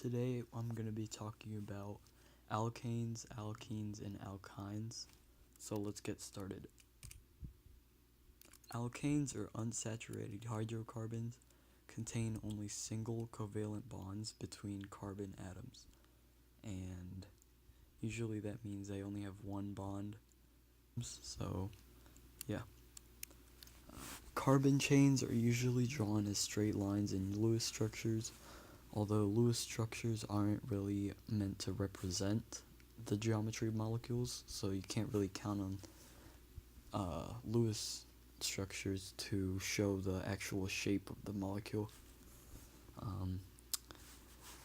Today I'm going to be talking about alkanes, alkenes, and alkynes. So let's get started. Alkanes or unsaturated hydrocarbons contain only single covalent bonds between carbon atoms. And usually that means they only have one bond. So, yeah. Carbon chains are usually drawn as straight lines in Lewis structures, although Lewis structures aren't really meant to represent the geometry of molecules, so you can't really count on Lewis structures to show the actual shape of the molecule.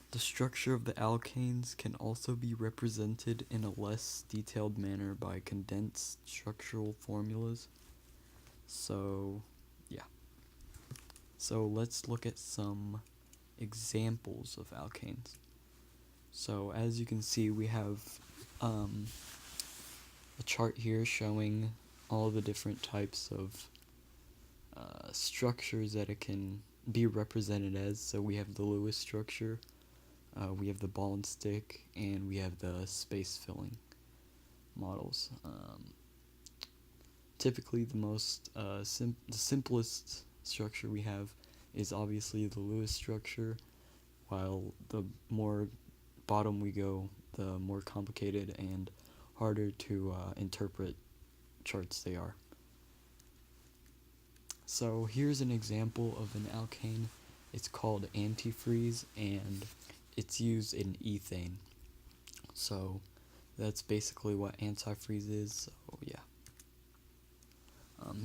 The structure of the alkanes can also be represented in a less detailed manner by condensed structural formulas. So, yeah. So let's look at some examples of alkanes. So as you can see, we have a chart here showing all the different types of structures that it can be represented as. So we have the Lewis structure, we have the ball and stick, and we have the space filling models. Typically the simplest structure we have is obviously the Lewis structure, while the more bottom we go, the more complicated and harder to interpret charts they are. So here's an example of an alkane. It's called antifreeze, and it's used in ethane. So that's basically what antifreeze is. So yeah.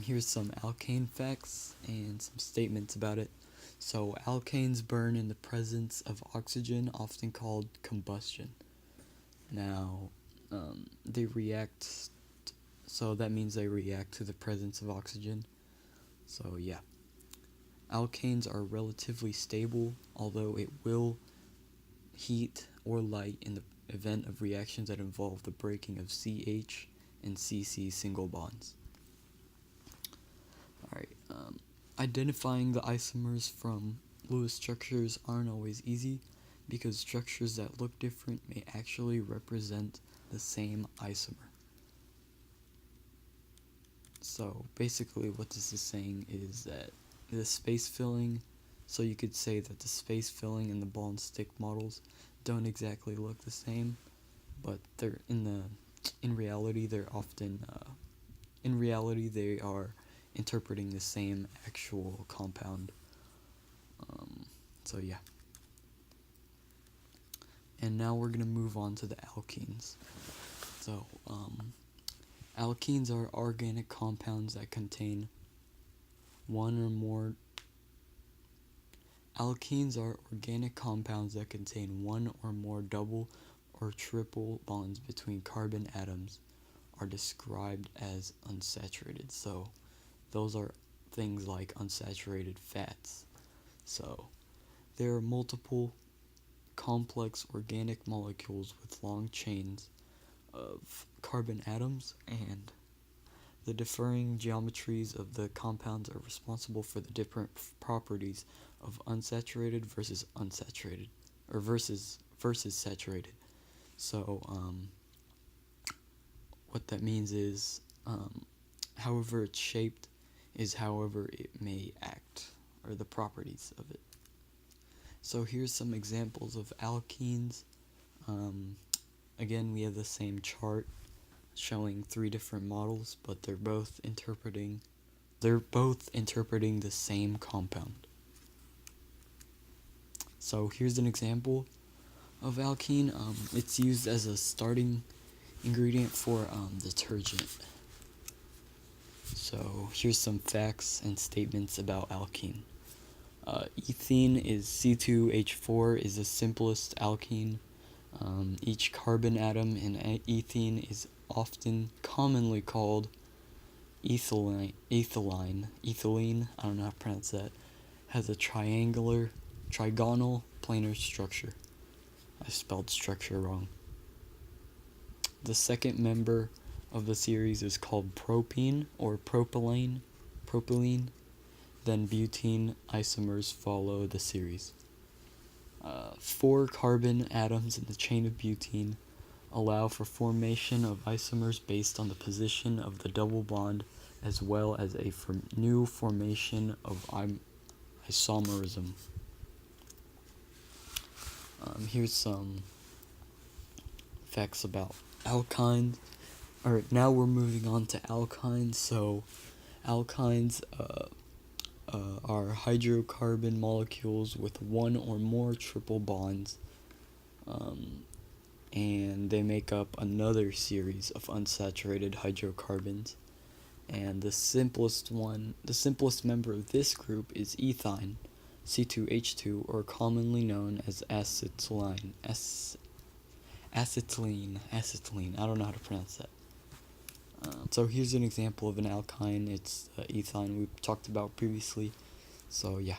Here's some alkane facts and some statements about it. So alkanes burn in the presence of oxygen, often called combustion. Now, they react, so that means they react to the presence of oxygen. So yeah. Alkanes are relatively stable, although it will heat or light in the event of reactions that involve the breaking of CH and CC single bonds. Alright, identifying the isomers from Lewis structures aren't always easy, because structures that look different may actually represent the same isomer. So basically what this is saying is that the space filling, so you could say that the space filling and the ball and stick models don't exactly look the same, but they're in reality they are interpreting the same actual compound. So yeah. And now we're gonna move on to the alkenes. So alkenes are organic compounds that contain one or more double or triple bonds between carbon atoms are described as unsaturated. So those are things like unsaturated fats. So there are multiple complex organic molecules with long chains of carbon atoms, and the differing geometries of the compounds are responsible for the different properties of unsaturated versus unsaturated, or versus saturated. So what that means is however it's shaped is however it may act, or the properties of it. So here's some examples of alkenes. Again, we have the same chart showing three different models, but they're both interpreting the same compound. So here's an example of alkene. It's used as a starting ingredient for detergent. So here's some facts and statements about alkene. Ethene is C2H4 is the simplest alkene. Each carbon atom in ethene is commonly called ethylene, I don't know how to pronounce that, has a trigonal planar structure. I spelled structure wrong. The second member of the series is called propene or propylene. Then butene isomers follow the series. 4 carbon atoms in the chain of butene allow for formation of isomers based on the position of the double bond, as well as a new formation of isomerism. Here's some facts about alkynes. Alright, now we're moving on to alkynes. So, alkynes are hydrocarbon molecules with one or more triple bonds, and they make up another series of unsaturated hydrocarbons. And the simplest member of this group is ethine, C2H2, or commonly known as acetylene. Acetylene. I don't know how to pronounce that. So here's an example of an alkyne. It's ethine we talked about previously. So yeah.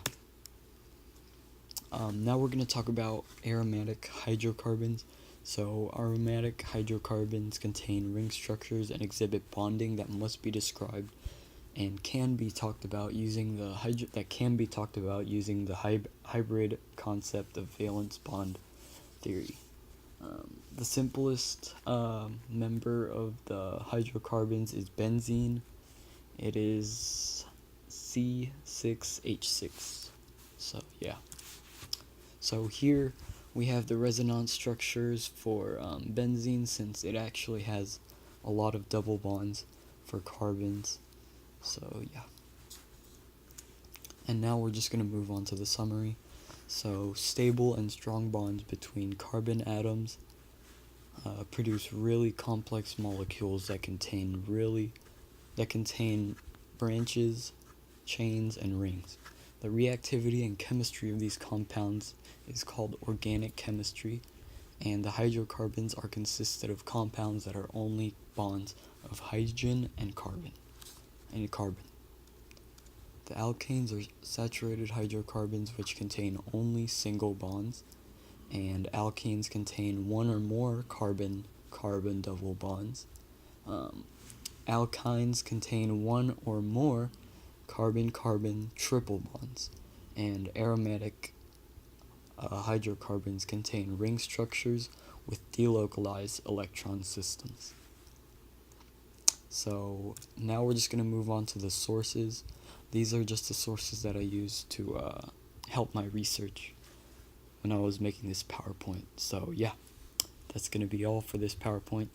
Now we're going to talk about aromatic hydrocarbons. So aromatic hydrocarbons contain ring structures and exhibit bonding that must be described and can be talked about using the hybrid concept of valence bond theory. The simplest member of the hydrocarbons is benzene. It is C6H6. So yeah. So here we have the resonance structures for benzene, since it actually has a lot of double bonds for carbons. So yeah. And now we're just going to move on to the summary. So stable and strong bonds between carbon atoms produce really complex molecules that contain branches, chains, and rings. The reactivity and chemistry of these compounds is called organic chemistry, and the hydrocarbons are consisted of compounds that are only bonds of hydrogen and carbon. The alkanes are saturated hydrocarbons which contain only single bonds, and alkenes contain one or more carbon-carbon double bonds. Alkynes contain one or more carbon-carbon triple bonds, and aromatic hydrocarbons contain ring structures with delocalized electron systems. So now we're just going to move on to the sources. These are just the sources that I used to help my research when I was making this PowerPoint. So yeah, that's going to be all for this PowerPoint.